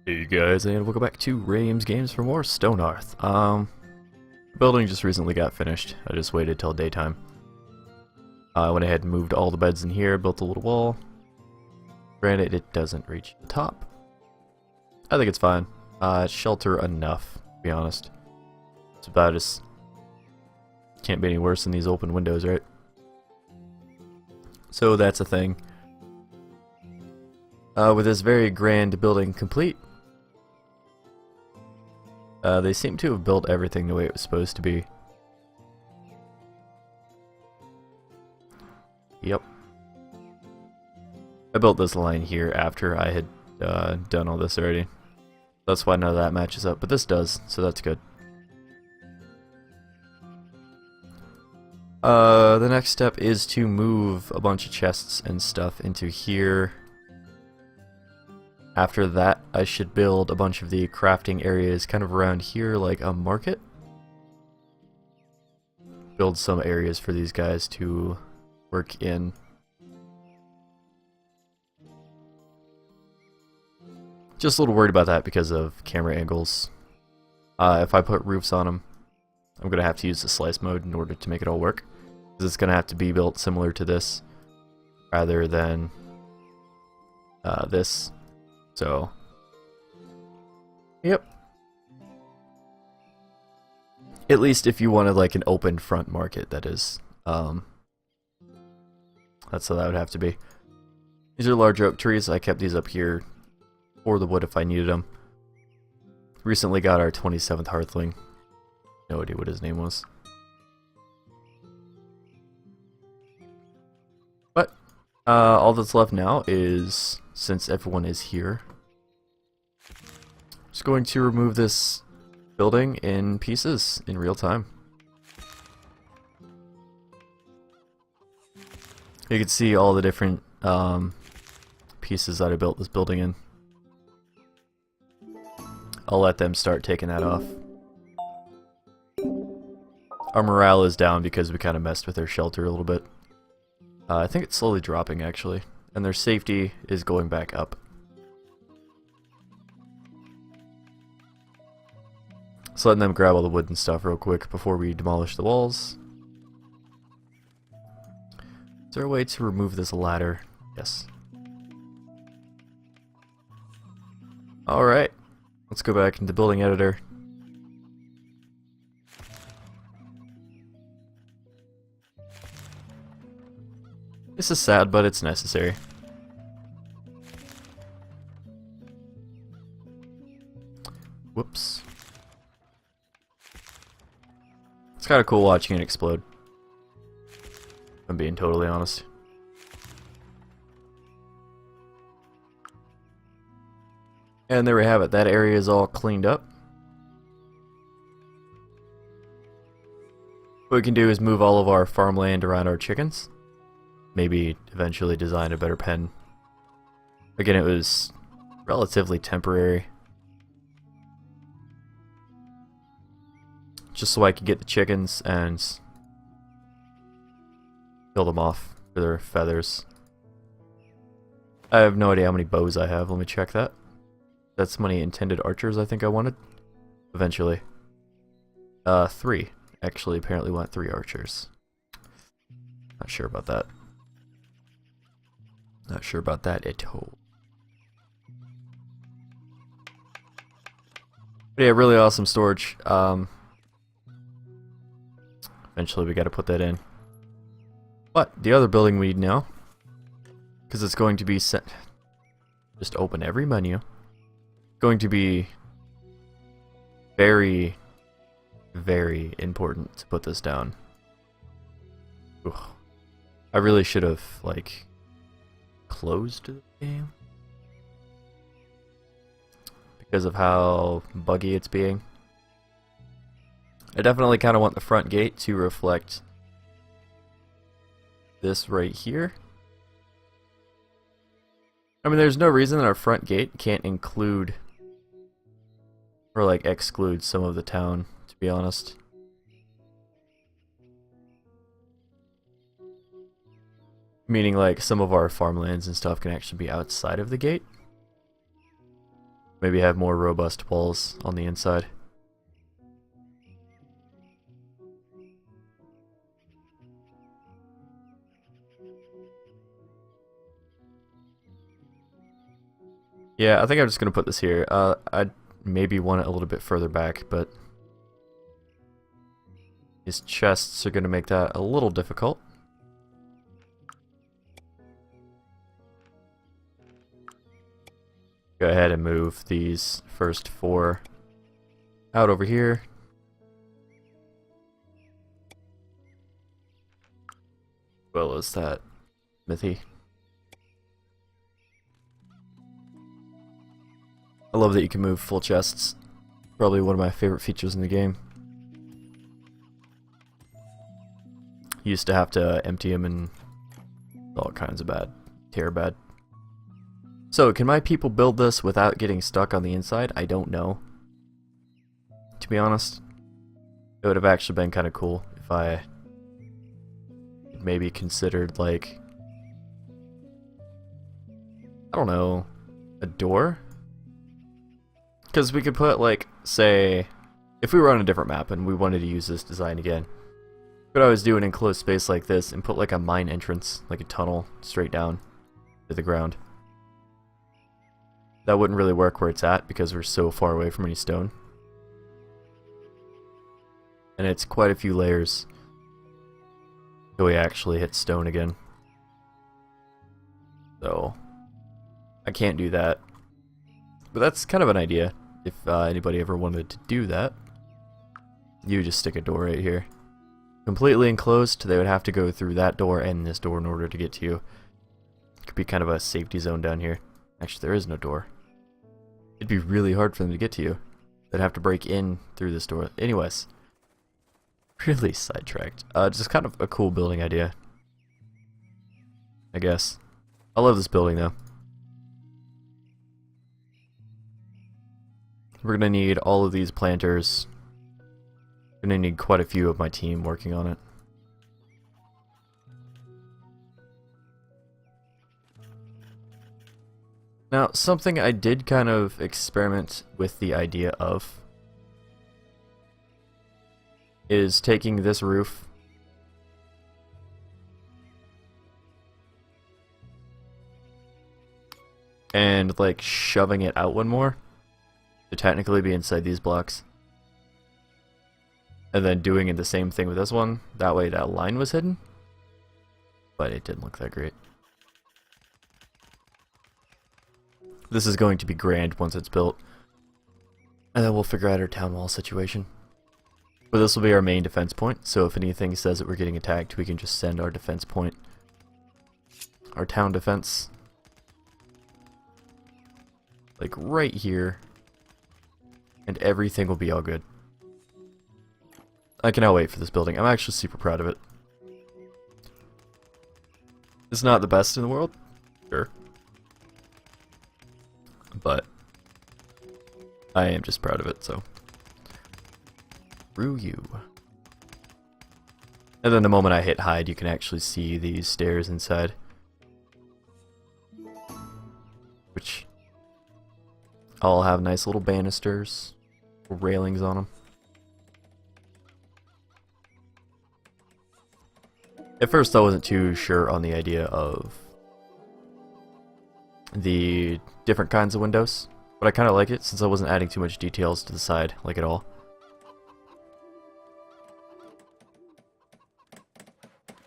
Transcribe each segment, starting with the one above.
Hey guys, and welcome back to Rames Games for more Stonehearth. Building just recently got finished. I just waited till daytime. I went ahead and moved all the beds in here, built a little wall. Granted, it doesn't reach the top. I think it's fine. It's shelter enough, to be honest. It's about as... Can't be any worse than these open windows, right? So that's a thing. With this very grand building complete, they seem to have built everything the way it was supposed to be. Yep. I built this line here after I had done all this already. That's why none of that matches up, but this does, so that's good. The next step is to move a bunch of chests and stuff into here. After that, I should build a bunch of the crafting areas kind of around here, like a market. Build some areas for these guys to work in. Just a little worried about that because of camera angles. If I put roofs on them, I'm going to have to use the slice mode in order to make it all work. Because it's going to have to be built similar to this, rather than this. So, yep. At least if you wanted like an open front market, that is. That's how that would have to be. These are large oak trees. I kept these up here for the wood if I needed them. Recently got our 27th Hearthling. No idea what his name was. But, all that's left now is, since everyone is here, just going to remove this building in pieces in real time. You can see all the different pieces that I built this building in. I'll let them start taking that off. Our morale is down because we kind of messed with their shelter a little bit. I think it's slowly dropping actually, and their safety is going back up. So letting them grab all the wood and stuff real quick before we demolish the walls. Is there a way to remove this ladder? Yes. Alright, let's go back into building editor. This is sad, but it's necessary. Whoops. It's kind of cool watching it explode, if I'm being totally honest. And there we have it. That area is all cleaned up. What we can do is move all of our farmland around our chickens. Maybe eventually design a better pen. Again, it was relatively temporary. Just so I could get the chickens and kill them off for their feathers. I have no idea how many bows I have. Let me check that. That's how many intended archers I think I wanted. Eventually. 3. Actually, apparently want 3 archers. Not sure about that. Not sure about that at all. But yeah, really awesome storage. Eventually we gotta put that in. But the other building we need now, because it's going to be set. Just open every menu. Going to be very, very important to put this down. Ugh. I really should have like closed the game because of how buggy it's being. I definitely kind of want the front gate to reflect this right here. I mean, there's no reason that our front gate can't include or like exclude some of the town, to be honest. Meaning like some of our farmlands and stuff can actually be outside of the gate. Maybe have more robust walls on the inside. Yeah, I think I'm just gonna put this here. I'd maybe want it a little bit further back, but these chests are gonna make that a little difficult. Go ahead and move these first 4 out over here. Well, is that smithy? I love that you can move full chests. Probably one of my favorite features in the game. Used to have to empty them and all kinds of bad. So, can my people build this without getting stuck on the inside? I don't know. To be honest, it would have actually been kind of cool if I maybe considered, like, I don't know, a door? Because we could put, like, say, if we were on a different map and we wanted to use this design again, could always do an enclosed space like this and put like a mine entrance, like a tunnel, straight down to the ground. That wouldn't really work where it's at because we're so far away from any stone. And it's quite a few layers till we actually hit stone again. So, I can't do that. But that's kind of an idea, if anybody ever wanted to do that. You just stick a door right here. Completely enclosed, they would have to go through that door and this door in order to get to you. It could be kind of a safety zone down here. Actually, there is no door. It'd be really hard for them to get to you. They'd have to break in through this door. Anyways, really sidetracked. Just kind of a cool building idea, I guess. I love this building though. We're gonna need all of these planters. Gonna need quite a few of my team working on it. Now, something I did kind of experiment with the idea of is taking this roof and like shoving it out one more to technically be inside these blocks. And then doing it the same thing with this one. That way that line was hidden. But it didn't look that great. This is going to be grand once it's built. And then we'll figure out our town wall situation. But this will be our main defense point. So if anything says that we're getting attacked, we can just send our defense point. Our town defense. Like right here. And everything will be all good. I cannot wait for this building. I'm actually super proud of it. It's not the best in the world, sure. But I am just proud of it, so. Screw you. And then the moment I hit hide, you can actually see these stairs inside. Which all have nice little banisters, railings on them. At first I wasn't too sure on the idea of the different kinds of windows, but I kind of like it since I wasn't adding too much details to the side, like at all.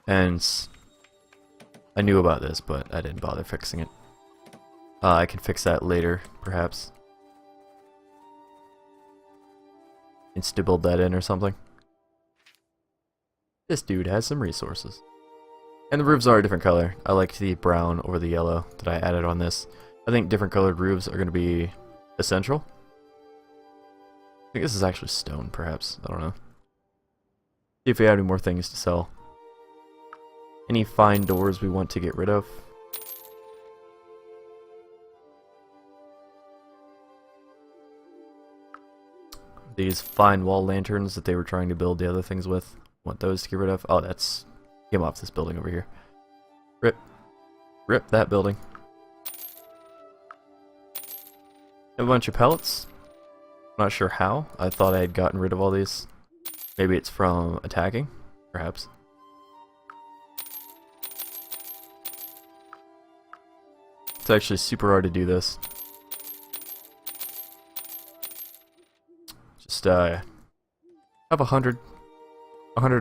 And I knew about this, but I didn't bother fixing it. I can fix that later, perhaps. Insta-build that in or something. This dude has some resources. And the roofs are a different color. I liked the brown over the yellow that I added on this. I think different colored roofs are going to be essential. I think this is actually stone, perhaps. I don't know. See if we have any more things to sell. Any fine doors we want to get rid of. These fine wall lanterns that they were trying to build the other things with. Want those to get rid of? Oh, that's... Came off this building over here. Rip. Rip that building. have a bunch of pellets. Not sure how. I thought I had gotten rid of all these. Maybe it's from attacking, perhaps. It's actually super hard to do this. Just have 100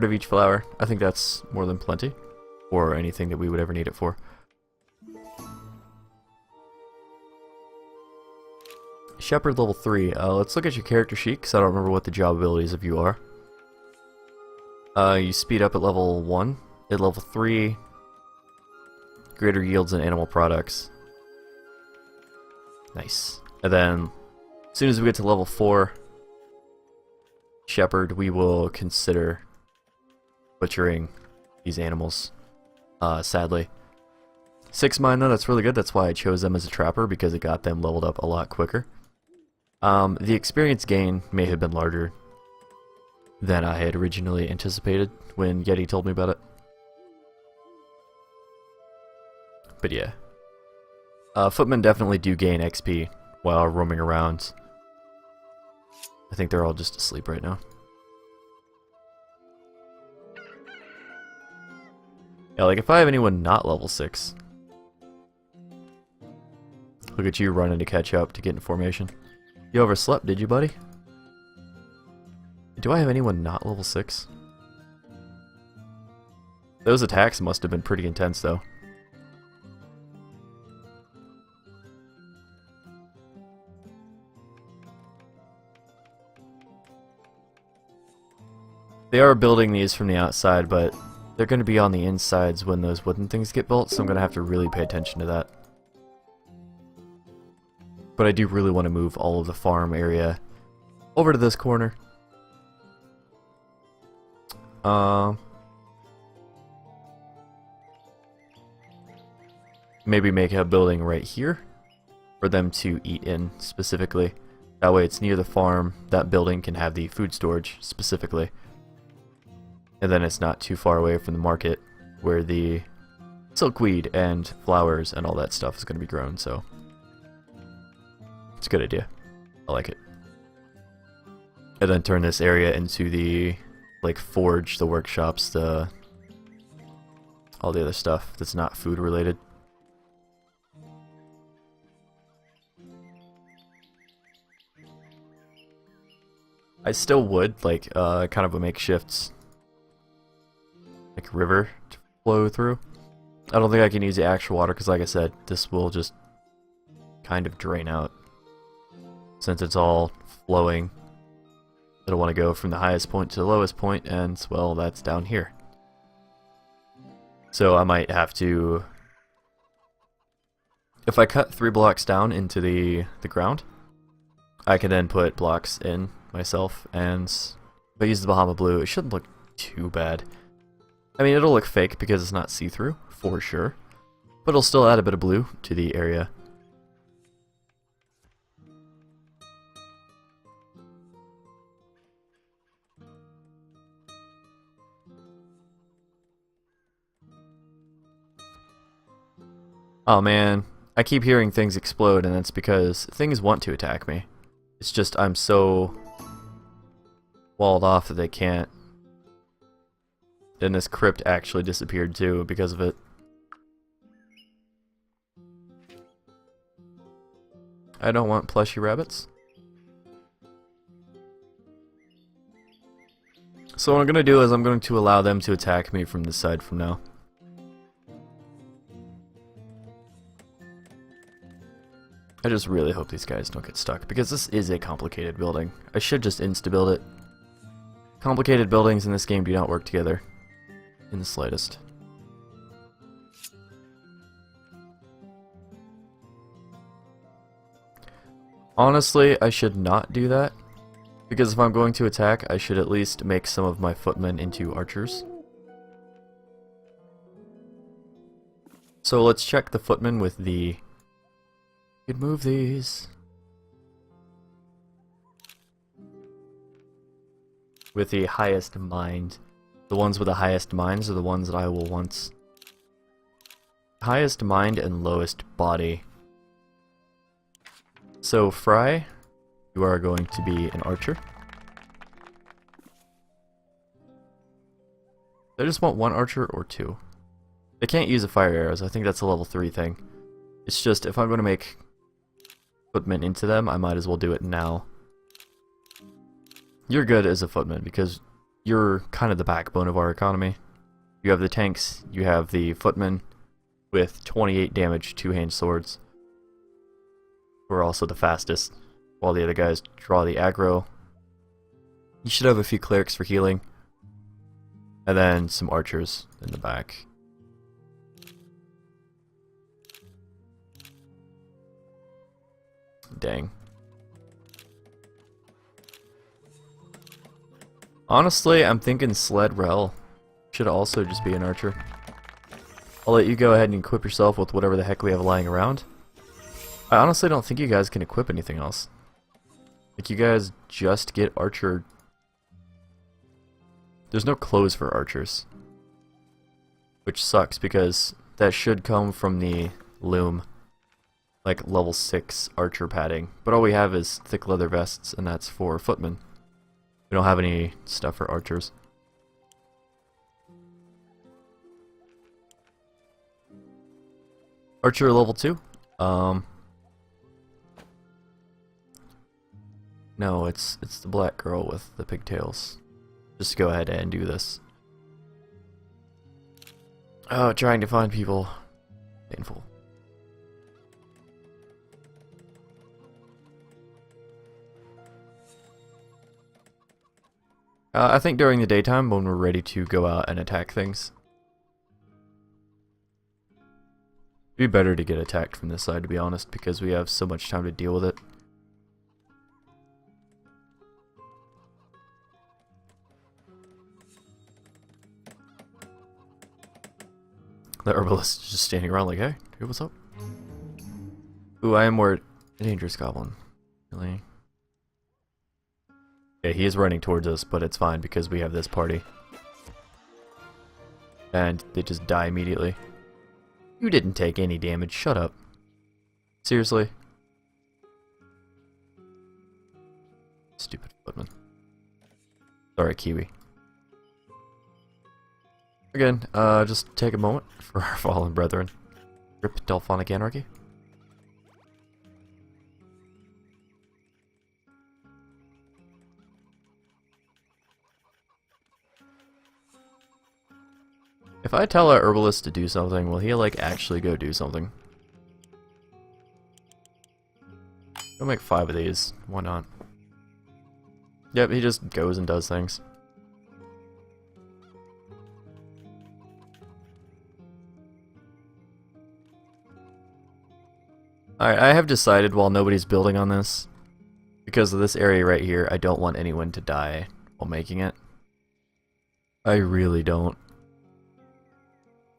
of each flower. I think that's more than plenty for anything that we would ever need it for. Shepherd level 3. Let's look at your character sheet because I don't remember what the job abilities of you are. You speed up at level 1. At level 3, greater yields in animal products. Nice. And then, as soon as we get to level 4, Shepherd, we will consider butchering these animals. Sadly. 6 mine though, that's really good. That's why I chose them as a trapper, because it got them leveled up a lot quicker. The experience gain may have been larger than I had originally anticipated when Yeti told me about it. But yeah. Footmen definitely do gain XP while roaming around. I think they're all just asleep right now. Yeah, like if I have anyone not level 6. Look at you running to catch up to get in formation. You overslept, did you, buddy? Do I have anyone not level 6? Those attacks must have been pretty intense, though. They are building these from the outside, but they're going to be on the insides when those wooden things get built, so I'm going to have to really pay attention to that. But I do really want to move all of the farm area over to this corner. Maybe make a building right here for them to eat in specifically. That way it's near the farm. That building can have the food storage specifically. And then it's not too far away from the market where the silkweed and flowers and all that stuff is going to be grown, so it's a good idea. I like it. And then turn this area into the like forge, the workshops, all the other stuff that's not food related. I still would like kind of a makeshift like river to flow through. I don't think I can use the actual water because, like I said, this will just kind of drain out. Since it's all flowing, it'll want to go from the highest point to the lowest point, and, well, that's down here. So I might have to... If I cut 3 blocks down into the ground, I can then put blocks in myself, and if I use the Bahama Blue, it shouldn't look too bad. I mean, it'll look fake because it's not see-through, for sure, but it'll still add a bit of blue to the area. Oh man, I keep hearing things explode, and that's because things want to attack me. It's just I'm so walled off that they can't. And this crypt actually disappeared too because of it. I don't want plushy rabbits. So what I'm going to do is I'm going to allow them to attack me from this side from now. I just really hope these guys don't get stuck, because this is a complicated building. I should just insta-build it. Complicated buildings in this game do not work together in the slightest. Honestly, I should not do that, because if I'm going to attack, I should at least make some of my footmen into archers. So let's check the footmen with the... You could move these. With the highest mind. The ones with the highest minds are the ones that I will want. Highest mind and lowest body. So Fry, you are going to be an archer. I just want one archer or two. They can't use the fire arrows. I think that's a level 3 thing. It's just if I'm going to make footmen into them, I might as well do it now. You're good as a footman because you're kind of the backbone of our economy. You have the tanks, you have the footmen with 28 damage, 2-hand swords. We're also the fastest, while the other guys draw the aggro. You should have a few clerics for healing, and then some archers in the back. Dang. Honestly, I'm thinking Sled Rel should also just be an archer. I'll let you go ahead and equip yourself with whatever the heck we have lying around. I honestly don't think you guys can equip anything else. Like, you guys just get archer. There's no clothes for archers, which sucks because that should come from the loom, like level 6 archer padding. But all we have is thick leather vests, and that's for footmen. We don't have any stuff for archers. Archer level 2. No, it's the black girl with the pigtails. Just go ahead and do this. Oh, trying to find people. Painful. I think during the daytime when we're ready to go out and attack things. It'd be better to get attacked from this side, to be honest, because we have so much time to deal with it. The herbalist is just standing around like, hey, what's up? Ooh, I am worried. A dangerous goblin. Really? Yeah, he is running towards us, but it's fine because we have this party. And they just die immediately. You didn't take any damage, shut up. Seriously? Stupid footman. Sorry, Kiwi. Again, just take a moment for our fallen brethren. Rip Delphonic Anarchy. If I tell our herbalist to do something, will he like actually go do something? I'll make 5 of these. Why not? Yep, he just goes and does things. Alright, I have decided while nobody's building on this, because of this area right here, I don't want anyone to die while making it. I really don't.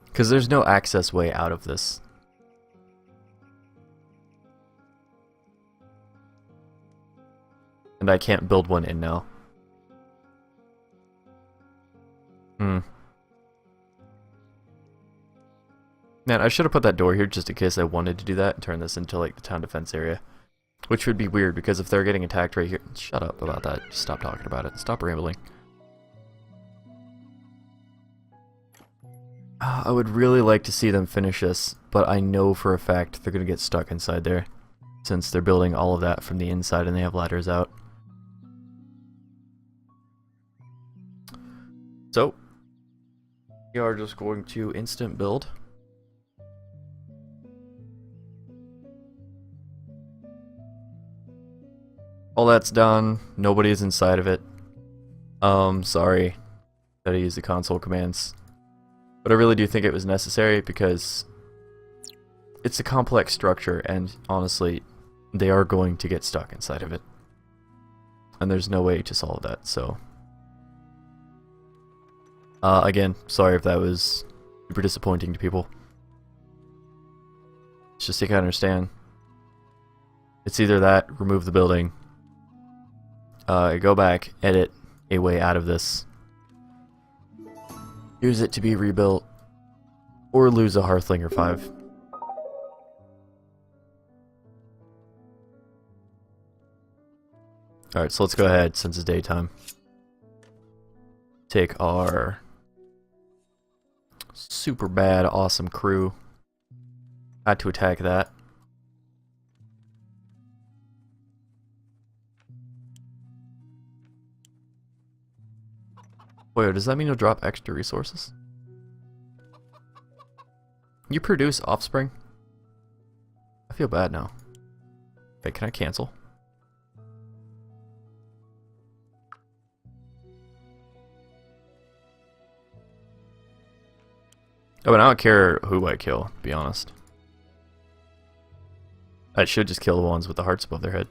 Because there's no access way out of this. And I can't build one in now. Man, I should have put that door here just in case I wanted to do that and turn this into like the town defense area. Which would be weird because if they're getting attacked right here... Shut up about that. Just stop talking about it. Stop rambling. I would really like to see them finish this, but I know for a fact they're going to get stuck inside there. Since they're building all of that from the inside and they have ladders out. So, we are just going to instant build. All that's done. Nobody's inside of it. Sorry that I used the console commands. But I really do think it was necessary because it's a complex structure and honestly, they are going to get stuck inside of it. And there's no way to solve that, so... again, sorry if that was super disappointing to people. It's just you can understand. It's either that, remove the building, go back, edit a way out of this, use it to be rebuilt, or lose a Hearthling or 5. Alright, so let's go ahead, since it's daytime. Take our super bad, awesome crew. Had to attack that. Wait, does that mean you'll drop extra resources? You produce offspring? I feel bad now. Wait, can I cancel? Oh, and I don't care who I kill, to be honest. I should just kill the ones with the hearts above their head.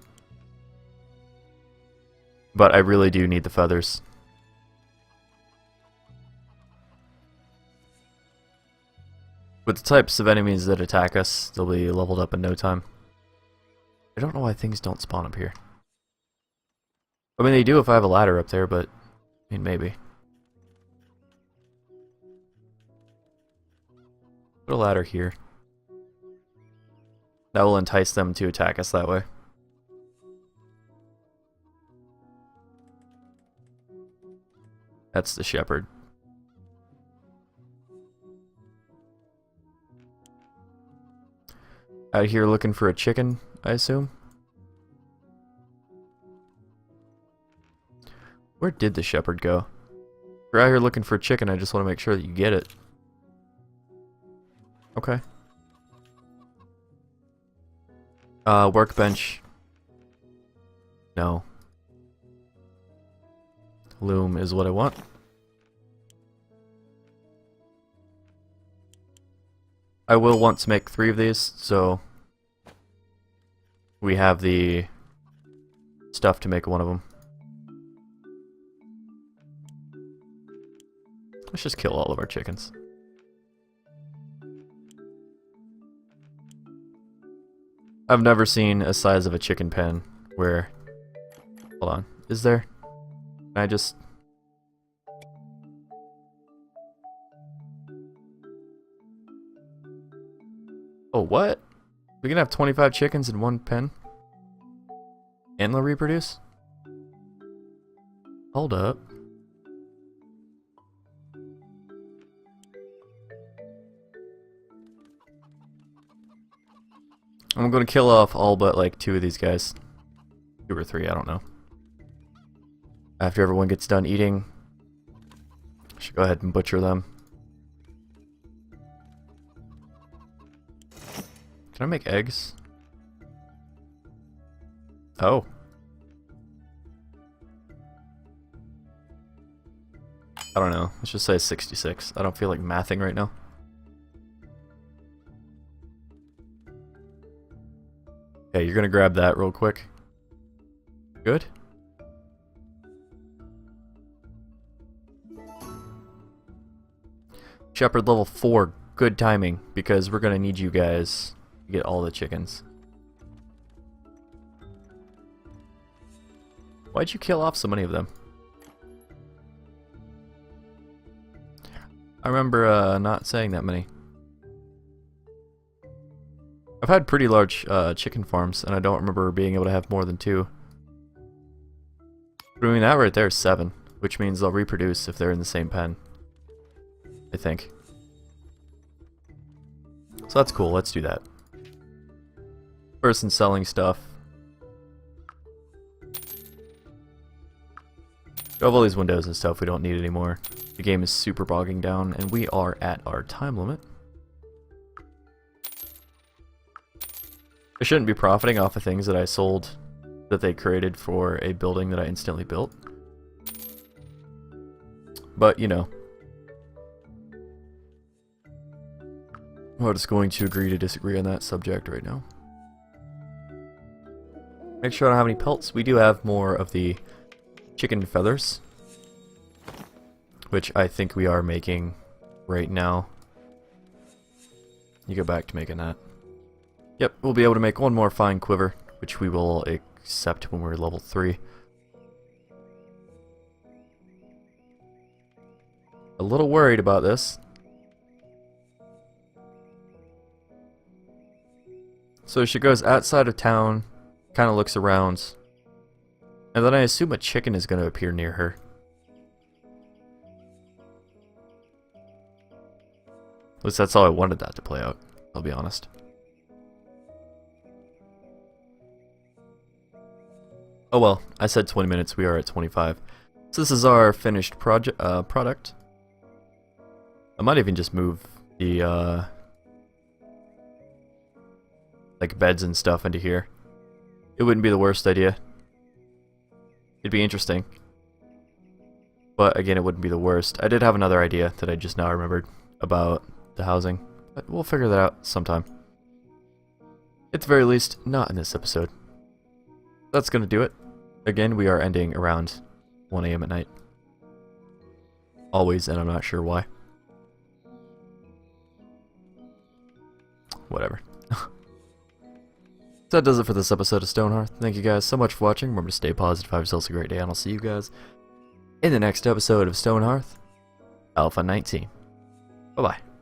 But I really do need the feathers. With the types of enemies that attack us, they'll be leveled up in no time. I don't know why things don't spawn up here. I mean, they do if I have a ladder up there, but I mean, maybe. Put a ladder here. That will entice them to attack us that way. That's the shepherd. Out here looking for a chicken, I assume. Where did the shepherd go? If you're out here looking for a chicken, I just want to make sure that you get it. Okay. Workbench. No. Loom is what I want. I will want to make 3 of these, so we have the stuff to make one of them. Let's just kill all of our chickens. I've never seen a size of a chicken pen where... Hold on. Is there? Can I just... Oh, what? We can have 25 chickens in one pen? And they'll reproduce? Hold up. I'm gonna kill off all but like 2 of these guys. 2 or 3, I don't know. After everyone gets done eating, I should go ahead and butcher them. Can I make eggs? Oh. I don't know. Let's just say 66. I don't feel like mathing right now. Okay, you're gonna grab that real quick. Good. Shepherd level 4. Good timing, because we're gonna need you guys to get all the chickens. Why'd you kill off so many of them? I remember not saying that many. I've had pretty large chicken farms, and I don't remember being able to have more than 2. But I mean, that right there is 7, which means they'll reproduce if they're in the same pen. I think. So that's cool, let's do that. Person selling stuff. We have all these windows and stuff we don't need anymore. The game is super bogging down, and we are at our time limit. I shouldn't be profiting off of things that I sold that they created for a building that I instantly built. But, you know. We're just going to agree to disagree on that subject right now. Make sure I don't have any pelts. We do have more of the chicken feathers, which I think we are making right now. You go back to making that. Yep, we'll be able to make 1 more fine quiver, which we will accept when we're level 3. A little worried about this. So she goes outside of town, kind of looks around. And then I assume a chicken is going to appear near her. At least that's how I wanted that to play out, I'll be honest. Oh well, I said 20 minutes, we are at 25. So this is our finished product. I might even just move the like beds and stuff into here. It wouldn't be the worst idea. It'd be interesting. But again, it wouldn't be the worst. I did have another idea that I just now remembered about the housing. But we'll figure that out sometime. At the very least, not in this episode. That's gonna do it. Again, we are ending around 1 AM at night. Always, and I'm not sure why. Whatever. So that does it for this episode of Stonehearth. Thank you guys so much for watching. Remember to stay positive, have yourselves a great day, and I'll see you guys in the next episode of Stonehearth Alpha 19. Bye-bye.